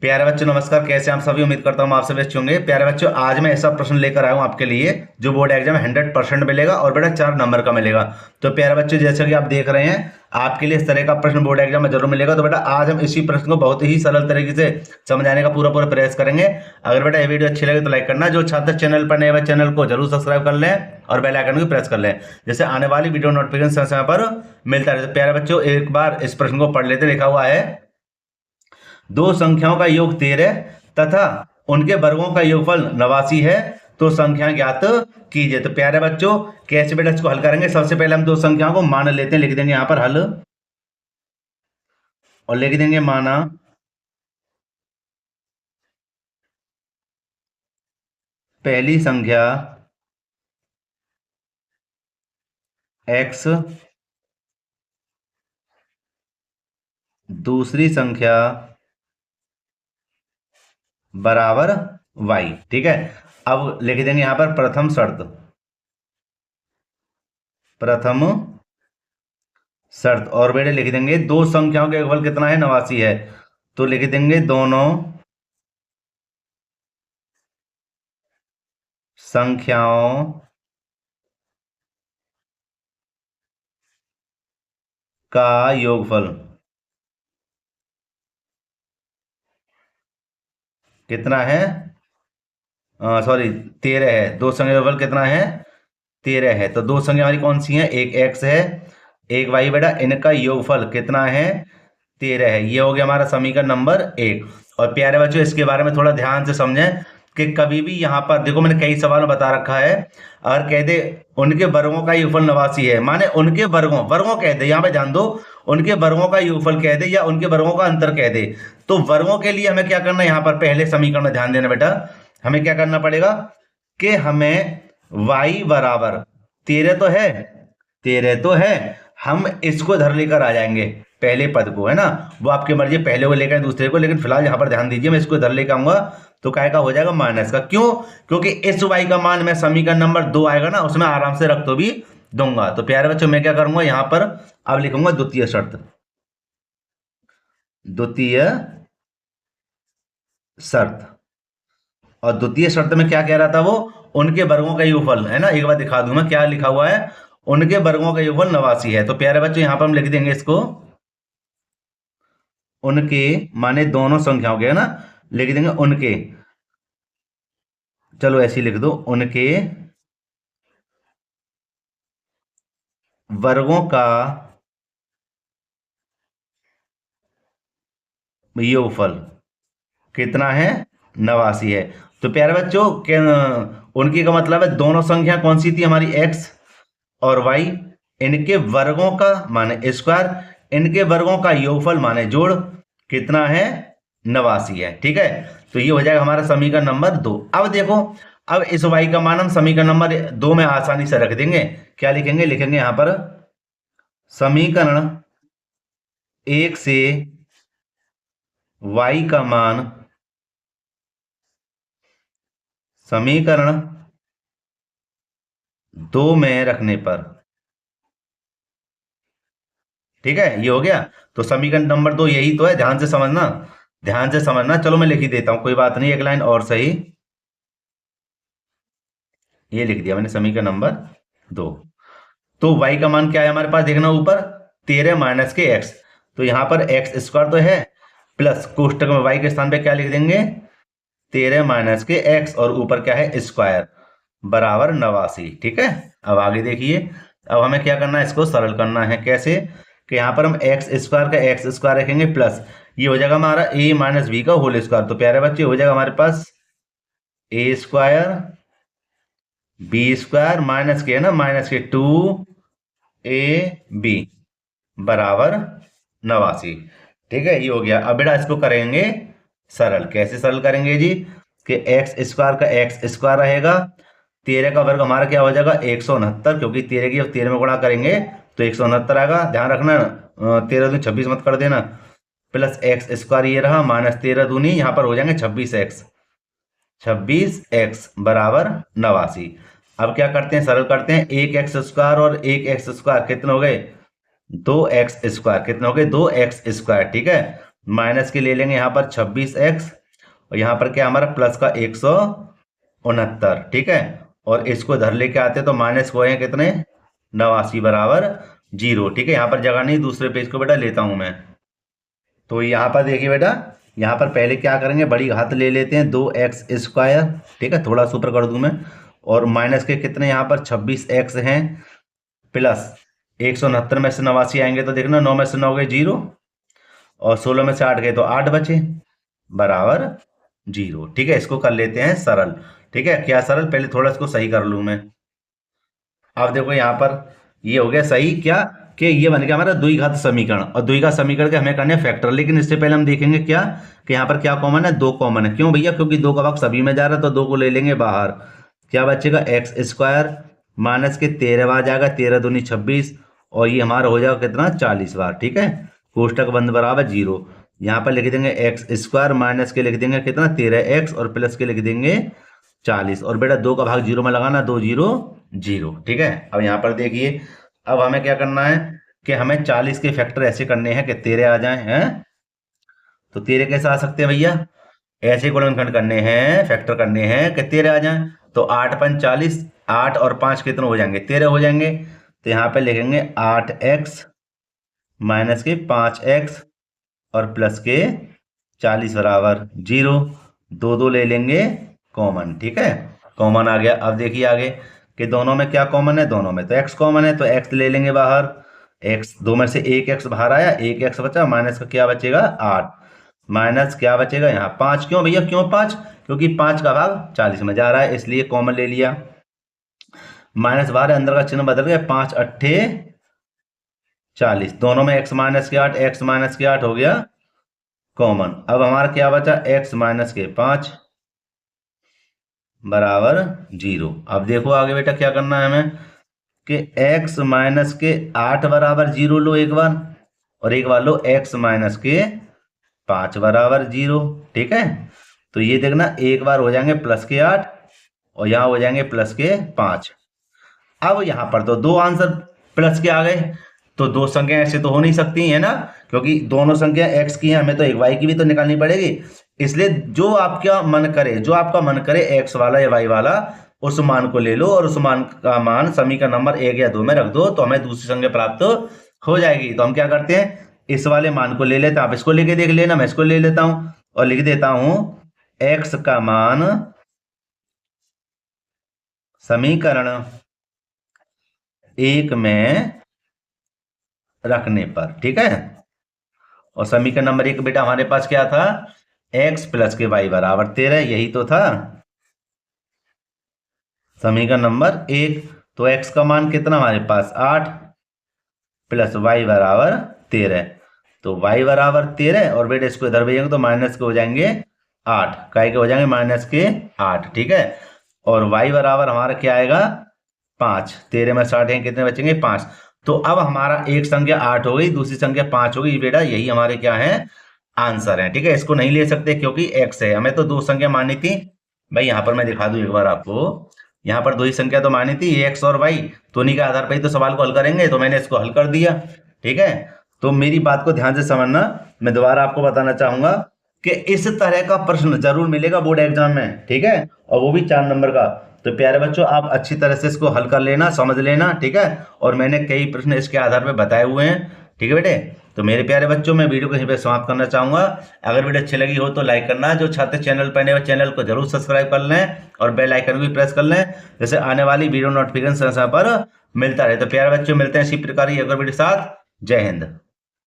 प्यारे बच्चों नमस्कार। कैसे आप सभी? उम्मीद करता हूँ आप सभी अच्छे होंगे। प्यारे बच्चों, आज मैं ऐसा प्रश्न लेकर आया हूँ आपके लिए जो बोर्ड एग्जाम 100% मिलेगा और बेटा 4 नंबर का मिलेगा। तो प्यारे बच्चों, जैसा कि आप देख रहे हैं, आपके लिए इस तरह का प्रश्न बोर्ड एग्जाम में जरूर मिलेगा। तो बेटा आज हम इसी प्रश्न को बहुत ही सरल तरीके से समझाने का पूरा पूरा प्रयास करेंगे। अगर बेटा ये वीडियो अच्छी लगे तो लाइक करना। जो छात्र चैनल पर नए हुए चैनल को जरूर सब्सक्राइब कर लें और बेल आइकन को प्रेस कर लें, जैसे आने वाली वीडियो नोटिफिकेशन समय पर मिलता रहे। तो प्यारे बच्चों, एक बार इस प्रश्न को पढ़ लेते। लिखा हुआ है, दो संख्याओं का योग 13 तथा उनके वर्गों का योगफल 89 है, तो संख्या ज्ञात कीजिए। तो प्यारे बच्चों, कैसे बेटा इसको हल करेंगे? सबसे पहले हम दो संख्याओं को मान लेते हैं, लिख देंगे यहां पर हल और लिख देंगे माना पहली संख्या x, दूसरी संख्या बराबर y। ठीक है, अब लिख देंगे यहां पर प्रथम शर्त। प्रथम शर्त और बेटे लिख देंगे दो संख्याओं का योगफल कितना है? 89 है। तो लिख देंगे दोनों संख्याओं का योगफल कितना है? सॉरी, 13 है। दो संख्या का योगफल कितना है? 13 है। तो दो संख्या हमारी कौन सी है? एक x है, एक y। बेटा इनका योगफल कितना है? 13 है। ये हो गया हमारा समीकरण नंबर 1। और प्यारे बच्चों, इसके बारे में थोड़ा ध्यान से समझें कि कभी भी यहाँ पर देखो, मैंने कई सवाल में बता रखा है। अगर कह दे उनके वर्गों का योगफल 89 है, माने उनके वर्गों वर्गों कह दे, यहाँ पे ध्यान दो, उनके वर्गों का योगफल कह दे या उनके वर्गों का अंतर कह दे, तो वर्गों के लिए हमें क्या करना है? यहाँ पर पहले समीकरण में ध्यान देना बेटा। हमें क्या करना पड़ेगा कि हमें y बराबर 13 तो है, 13 तो है, हम इसको धर लेकर आ जाएंगे पहले पद को, है ना। वो आपकी मर्जी, पहले को लेकर दूसरे को, लेकिन फिलहाल यहाँ पर ध्यान दीजिए, मैं इसको धर लेकर आऊंगा तो काय का हो जाएगा? माइनस का। क्यों? क्योंकि इस y का मान मैं समीकरण नंबर 2 आएगा ना, उसमें आराम से रख तो भी दूंगा। तो प्यारे बच्चों, मैं क्या करूंगा यहाँ पर, अब लिखूंगा द्वितीय शर्त। द्वितीय शर्त। और द्वितीय शर्त में क्या कह रहा था वो? उनके वर्गों का योगफल, है ना। एक बार दिखा दूं मैं, क्या लिखा हुआ है? उनके वर्गों का योगफल 89 है। तो प्यारे बच्चों, यहां पर हम लिख देंगे इसको, उनके माने दोनों संख्याओं के, है ना, लिख देंगे उनके। चलो ऐसे ही लिख दो, उनके वर्गों का योगफल कितना है? 89 है। तो प्यारे बच्चों, उनकी का मतलब है दोनों संख्या कौन सी थी हमारी? x और y। इनके वर्गों का माने स्क्वायर, इनके वर्गों का योगफल माने जोड़ कितना है? 89 है। ठीक है, तो ये हो जाएगा हमारा समीकरण नंबर 2। अब देखो, अब इस y का मान हम समीकरण नंबर 2 में आसानी से रख देंगे। क्या लिखेंगे? लिखेंगे यहां पर समीकरण 1 से y का मान, समीकरण 2 में रखने पर। ठीक है, ये हो गया। तो समीकरण नंबर 2 यही तो है, ध्यान से समझना, ध्यान से समझना। चलो मैं लिख ही देता हूं, कोई बात नहीं, एक लाइन और सही। ये लिख दिया मैंने, समीकरण नंबर 2। तो y का मान क्या है हमारे पास? देखना ऊपर, 13 माइनस के x। तो यहां पर एक्स स्क्वायर तो है, प्लस कोष्टक में y के स्थान पे क्या लिख देंगे? 13 माइनस के x, और ऊपर क्या है? स्क्वायर बराबर 89। ठीक है, अब आगे देखिए। अब हमें क्या करना है? इसको सरल करना है। कैसे? कि यहाँ पर हम एक्स स्क्वायर का एक्स स्क्वायर रखेंगे, प्लस ये हो जाएगा हमारा a माइनस बी का होल स्क्वायर। तो प्यारे बच्चे, हो जाएगा हमारे पास a square b square minus के, है ना, माइनस के 2ab बराबर 89। ठीक है, ये हो गया। अब बेटा इसको करेंगे सरल। कैसे सरल करेंगे जी? कि एक्स स्क्वायर का एक्स स्क्वायर रहेगा, 13 का वर्ग हमारा क्या हो जाएगा? 169, क्योंकि 13 की 13 में गुणा करेंगे तो 169 आएगा। ध्यान रखना, 13 दूनी 26 मत कर देना। प्लस एक्स स्क्वायर ये रहा, माइनस 13 दूनी यहाँ पर हो जाएंगे 26x, 26x बराबर 89। अब क्या करते हैं? सरल करते हैं। एक एक्स स्क्वायर और एक एक्स स्क्वायर कितने हो गए? 2x square. कितने हो गए? 2x square. ठीक है, माइनस के ले लेंगे यहाँ पर 26x और यहाँ पर क्या हमारा प्लस का 169, ठीक है। और इसको इधर लेके आते तो माइनस को है कितने 89 बराबर 0, ठीक है। यहाँ पर जगह नहीं, दूसरे पेज को बेटा लेता हूँ मैं। तो यहाँ पर देखिए बेटा, यहाँ पर पहले क्या करेंगे, बड़ी घात ले लेते हैं 2x², ठीक है, थोड़ा सुपर कर दूं मैं। और माइनस के कितने यहाँ पर 26x हैं, प्लस 169 में से 89 आएंगे तो देखना 9 में से 9 गए 0 और 16 में से 8 गए तो 8 बचे बराबर 0, ठीक है। इसको कर लेते हैं सरल, ठीक है। क्या सरल, पहले थोड़ा इसको सही कर लूँ मैं। अब देखो यहाँ पर ये हो गया सही, क्या कि ये बन गया हमारा द्विघात समीकरण, और द्विघात समीकरण के हमें करने फैक्टर। लेकिन इससे पहले हम देखेंगे क्या कि यहाँ पर क्या कॉमन है, 2 कॉमन है। क्यों भैया, क्योंकि 2 का भाग सभी में जा रहा है तो 2 को ले लेंगे बाहर। क्या बचेगा, x² माइनस के 13 बार जाएगा, 13 दूनी 26 और ये हमारा हो जाएगा कितना 40 बार, ठीक है। कोष्टक बंद बराबर 0। यहाँ पर लिख देंगे x² माइनस के लिख देंगे कितना 13x और प्लस के लिख देंगे 40। और बेटा 2 का भाग 0 में लगाना, 2 0 0, ठीक है। अब यहाँ पर देखिए, अब हमें क्या करना है कि हमें 40 के फैक्टर ऐसे करने हैं कि 13 आ जाए, हैं। तो 13 कैसे आ सकते हैं भैया, ऐसे गुणनखंड करने हैं, फैक्टर करने हैं कि 13 आ जाए। तो 8 5 40, 8 और 5 कितने हो जाएंगे 13 हो जाएंगे। तो यहाँ पे लिखेंगे 8x माइनस के 5x और प्लस के 40 बराबर 0। 2 2 ले लेंगे कॉमन, ठीक है, कॉमन आ गया। अब देखिए आगे कि दोनों में क्या कॉमन है, दोनों में तो x कॉमन है तो x ले लेंगे बाहर। x 2 में से 1x बाहर आया, 1x बचा, माइनस का क्या बचेगा 8 माइनस क्या बचेगा यहाँ 5। क्यों भैया, क्यों 5, क्योंकि 5 का भाग 40 में जा रहा है इसलिए कॉमन ले लिया। माइनस बाहर है, अंदर का चिन्ह बदल गया, 5 8 40, दोनों में x माइनस के 8, x माइनस के 8 हो गया कॉमन। अब हमारा क्या बचा, x माइनस के 5 बराबर 0। अब देखो आगे बेटा क्या करना है हमें कि x माइनस के 8 बराबर 0 लो एक बार, और एक बार लो x माइनस के 5 बराबर 0, ठीक है। तो ये देखना एक बार हो जाएंगे प्लस के 8 और यहाँ हो जाएंगे प्लस के 5। अब यहाँ पर तो 2 आंसर प्लस के आ गए, तो 2 संख्या ऐसे तो हो नहीं सकती है ना, क्योंकि दोनों संख्या x की है, हमें तो एक y की भी तो निकालनी पड़ेगी। इसलिए जो आपका मन करे, जो आपका मन करे x वाला या y वाला, उस मान को ले लो और उस मान का मान समीकरण नंबर 1 या 2 में रख दो, तो हमें दूसरी संख्या प्राप्त हो जाएगी। तो हम क्या करते हैं, इस वाले मान को ले लेते हैं, आप इसको लेके देख लेना, मैं इसको ले लेता हूं और लिख देता हूं x का मान समीकरण 1 में रखने पर, ठीक है। और समीकरण नंबर 1 बेटा हमारे पास क्या था, x प्लस के y बराबर 13, यही तो था समीकरण नंबर 1। तो x का मान कितना हमारे पास 8 प्लस y बराबर 13, तो y बराबर 13 और बेटा इसको इधर भेजेंगे तो माइनस के हो जाएंगे 8, काय के हो जाएंगे माइनस के 8, ठीक है। और y बराबर हमारा क्या आएगा 5, 13 में 60 हैं, कितने बचेंगे 5। तो अब हमारा एक संख्या 8 हो गई, दूसरी संख्या 5 हो गई बेटा, यही हमारे क्या है आंसर है, ठीक है। इसको नहीं ले सकते क्योंकि x है, हमें तो 2 संख्या मानी थी भाई। यहाँ पर मैं दिखा दूं एक बार आपको, यहाँ पर 2 ही संख्या तो मानी थी, x और y, तो उन्हीं के आधार पर ही तो सवाल को हल करेंगे, तो मैंने इसको हल कर दिया, ठीक है। तो मेरी बात को ध्यान से समझना, मैं दोबारा आपको बताना चाहूंगा कि इस तरह का प्रश्न जरूर मिलेगा बोर्ड एग्जाम में, ठीक है, और वो भी 4 नंबर का। तो प्यारे बच्चों आप अच्छी तरह से इसको हल कर लेना, समझ लेना, ठीक है। और मैंने कई प्रश्न इसके आधार पर बताए हुए हैं, ठीक है बेटे। तो मेरे प्यारे बच्चों, मैं वीडियो को यहीं पे समाप्त करना चाहूंगा। अगर वीडियो अच्छी लगी हो तो लाइक करना, जो छात्र चैनल पर नए हो चैनल को जरूर सब्सक्राइब कर लें और बेल आइकन भी प्रेस कर लें, जैसे आने वाली वीडियो नोटिफिकेशन समय पर मिलता रहे। तो प्यारे बच्चों मिलते हैं इसी प्रकार की अगली वीडियो के साथ। जय हिंद।